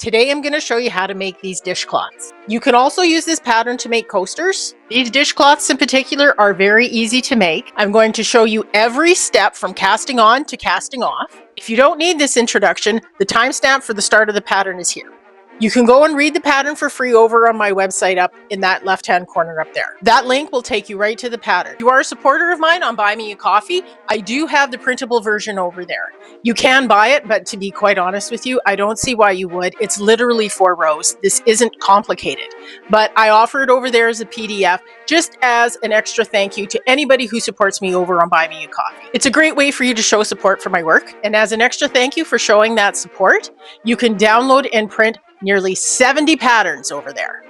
Today I'm going to show you how to make these dishcloths. You can also use this pattern to make coasters. These dishcloths in particular are very easy to make. I'm going to show you every step from casting on to casting off. If you don't need this introduction, the timestamp for the start of the pattern is here. You can go and read the pattern for free over on my website up in that left-hand corner up there. That link will take you right to the pattern. If you are a supporter of mine on Buy Me a Coffee, I do have the printable version over there. You can buy it, but to be quite honest with you, I don't see why you would. It's literally 4 rows. This isn't complicated, but I offer it over there as a PDF just as an extra thank you to anybody who supports me over on Buy Me a Coffee. It's a great way for you to show support for my work, and as an extra thank you for showing that support, you can download and print nearly 70 patterns over there.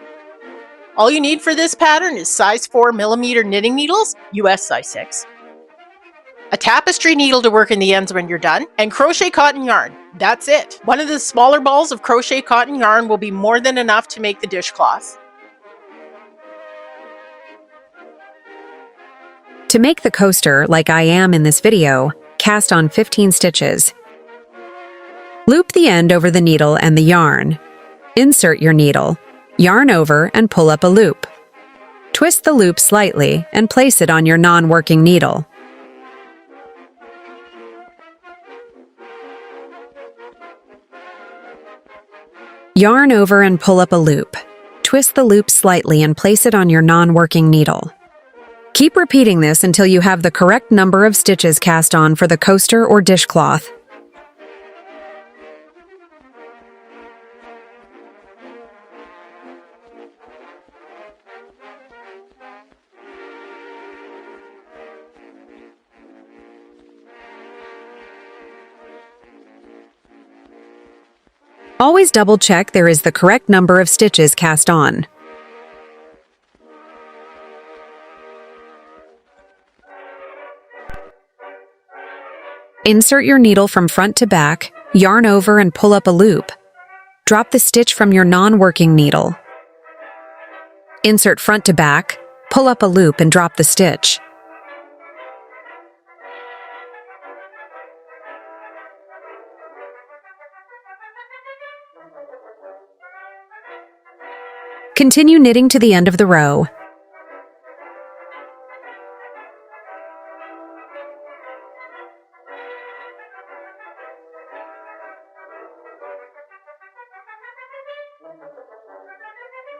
All you need for this pattern is size 4mm knitting needles, US size 6, a tapestry needle to work in the ends when you're done, and crochet cotton yarn. That's it. One of the smaller balls of crochet cotton yarn will be more than enough to make the dishcloth. To make the coaster, like I am in this video, cast on 15 stitches. Loop the end over the needle and the yarn. Insert your needle, yarn over and pull up a loop. Twist the loop slightly and place it on your non-working needle. Yarn over and pull up a loop. Twist the loop slightly and place it on your non-working needle. Keep repeating this until you have the correct number of stitches cast on for the coaster or dishcloth. Always double-check there is the correct number of stitches cast on. Insert your needle from front to back, yarn over and pull up a loop. Drop the stitch from your non-working needle. Insert front to back, pull up a loop and drop the stitch. Continue knitting to the end of the row.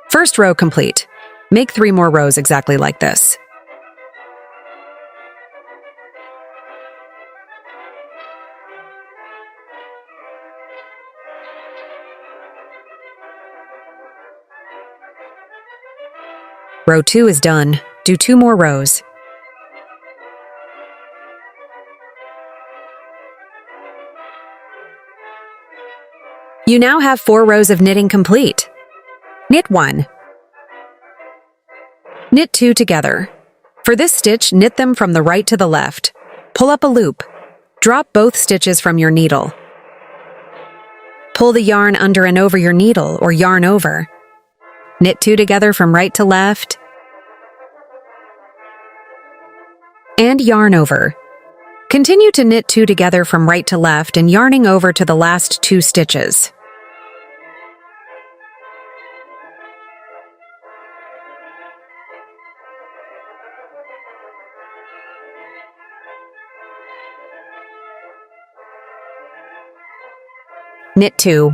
First row complete. Make 3 more rows exactly like this. Row 2 is done. Do 2 more rows. You now have 4 rows of knitting complete. Knit 1. Knit 2 together. For this stitch, knit them from the right to the left. Pull up a loop. Drop both stitches from your needle. Pull the yarn under and over your needle or yarn over. Knit 2 together from right to left. And yarn over. Continue to knit 2 together from right to left and yarning over to the last 2 stitches. Knit 2.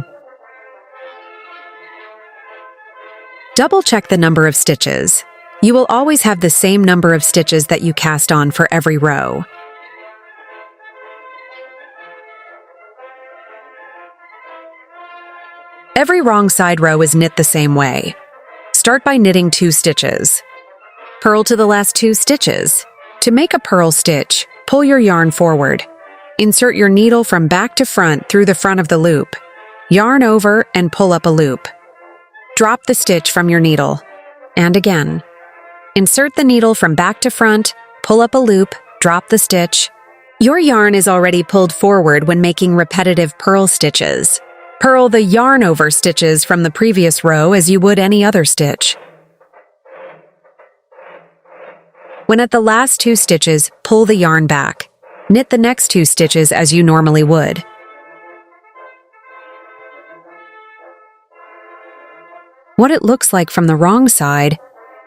Double-check the number of stitches. You will always have the same number of stitches that you cast on for every row. Every wrong side row is knit the same way. Start by knitting 2 stitches. Purl to the last 2 stitches. To make a purl stitch, pull your yarn forward. Insert your needle from back to front through the front of the loop. Yarn over and pull up a loop. Drop the stitch from your needle. And again. Insert the needle from back to front, pull up a loop, drop the stitch. Your yarn is already pulled forward when making repetitive purl stitches. Purl the yarn over stitches from the previous row as you would any other stitch. When at the last 2 stitches, pull the yarn back. Knit the next 2 stitches as you normally would. what it looks like from the wrong side,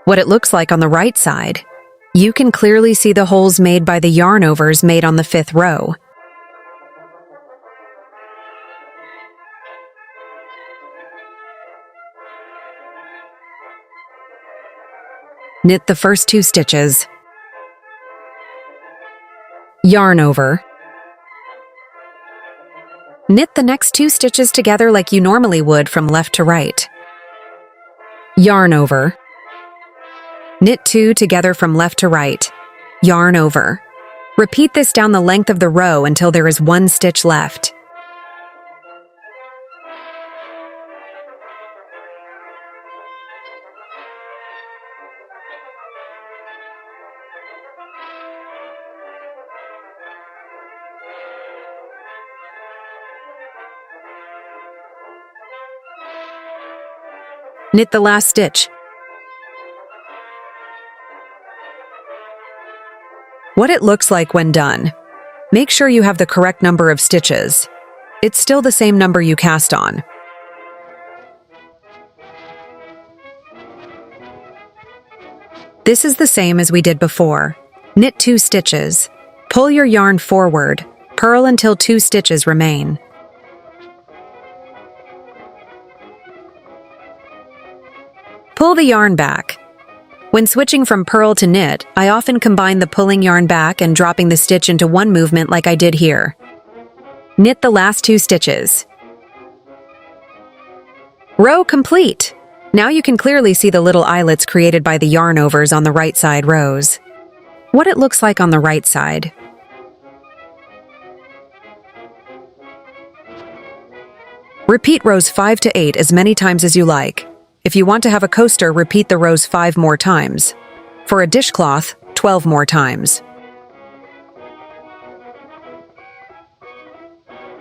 what it looks like on the right side. You can clearly see the holes made by the yarn overs made on the 5th row. Knit the first 2 stitches. Yarn over. Knit the next 2 stitches together like you normally would from left to right. Yarn over. Knit 2 together from left to right. Yarn over. Repeat this down the length of the row until there is 1 stitch left. Knit the last stitch. What it looks like when done. Make sure you have the correct number of stitches. It's still the same number you cast on. This is the same as we did before. Knit 2 stitches. Pull your yarn forward. Purl until 2 stitches remain. Pull the yarn back. When switching from purl to knit, I often combine the pulling yarn back and dropping the stitch into one movement like I did here. Knit the last 2 stitches. Row complete! Now you can clearly see the little eyelets created by the yarn overs on the right side rows. What it looks like on the right side. Repeat rows 5 to 8 as many times as you like. If you want to have a coaster, repeat the rows 5 more times. For a dishcloth, 12 more times.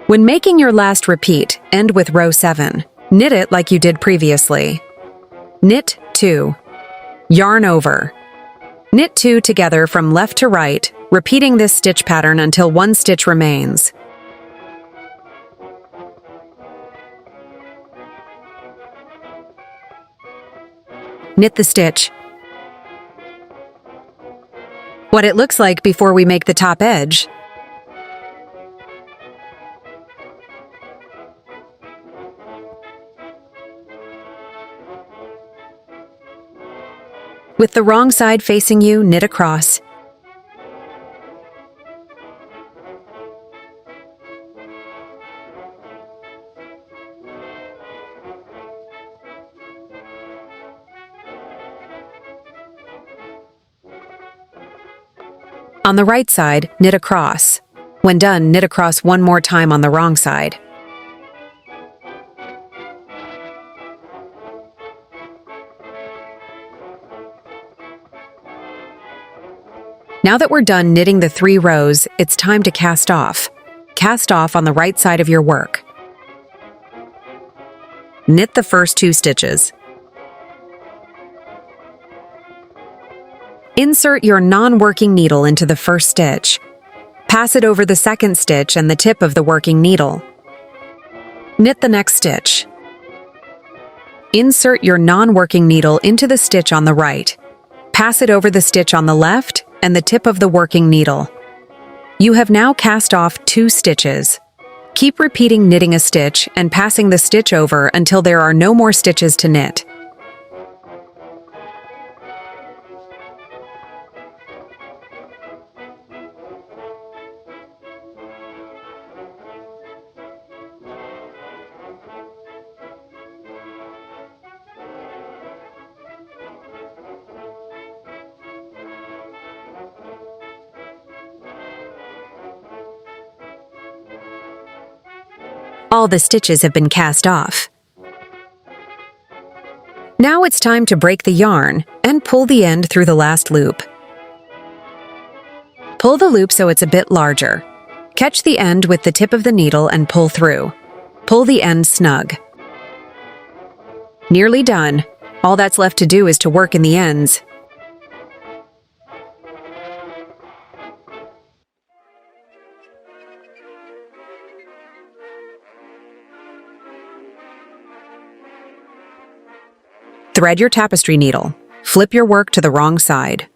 When making your last repeat, end with row 7. Knit it like you did previously. Knit 2. Yarn over. Knit 2 together from left to right, repeating this stitch pattern until 1 stitch remains. Knit the stitch. What it looks like before we make the top edge. With the wrong side facing you, knit across. On the right side, knit across. When done, knit across 1 more time on the wrong side. Now that we're done knitting the 3 rows, it's time to cast off. Cast off on the right side of your work. Knit the first 2 stitches. Insert your non-working needle into the first stitch. Pass it over the second stitch and the tip of the working needle. Knit the next stitch. Insert your non-working needle into the stitch on the right. Pass it over the stitch on the left and the tip of the working needle. You have now cast off 2 stitches. Keep repeating knitting a stitch and passing the stitch over until there are no more stitches to knit. All the stitches have been cast off. Now it's time to break the yarn and pull the end through the last loop. Pull the loop so it's a bit larger. Catch the end with the tip of the needle and pull through. Pull the end snug. Nearly done. All that's left to do is to work in the ends. Thread your tapestry needle. Flip your work to the wrong side.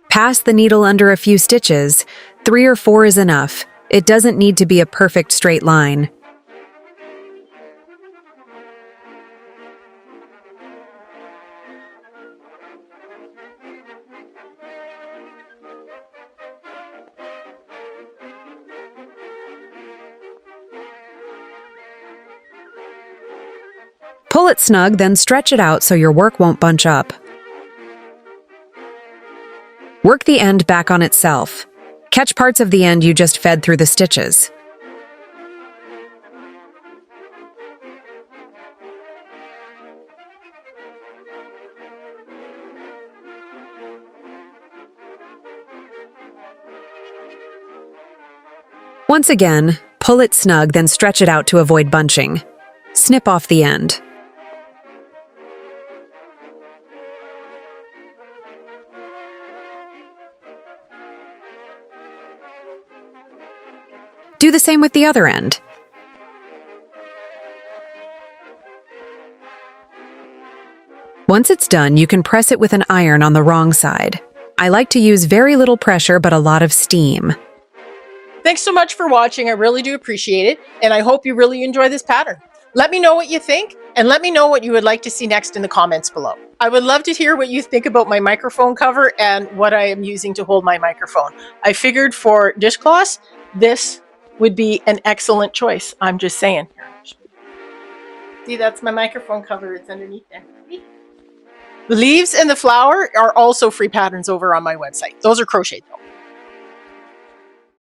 Pass the needle under a few stitches. 3 or 4 is enough. It doesn't need to be a perfect straight line. Pull it snug, then stretch it out so your work won't bunch up. Work the end back on itself. Catch parts of the end you just fed through the stitches. Once again, pull it snug, then stretch it out to avoid bunching. Snip off the end. Do the same with the other end. Once it's done, you can press it with an iron on the wrong side. I like to use very little pressure but a lot of steam. Thanks so much for watching. I really do appreciate it, and I hope you really enjoy this pattern. Let me know what you think, and let me know what you would like to see next in the comments below. I would love to hear what you think about my microphone cover and what I am using to hold my microphone. I figured for dishcloths, this would be an excellent choice. I'm just saying. See, that's my microphone cover. It's underneath there. The leaves and the flower are also free patterns over on my website. Those are crocheted though.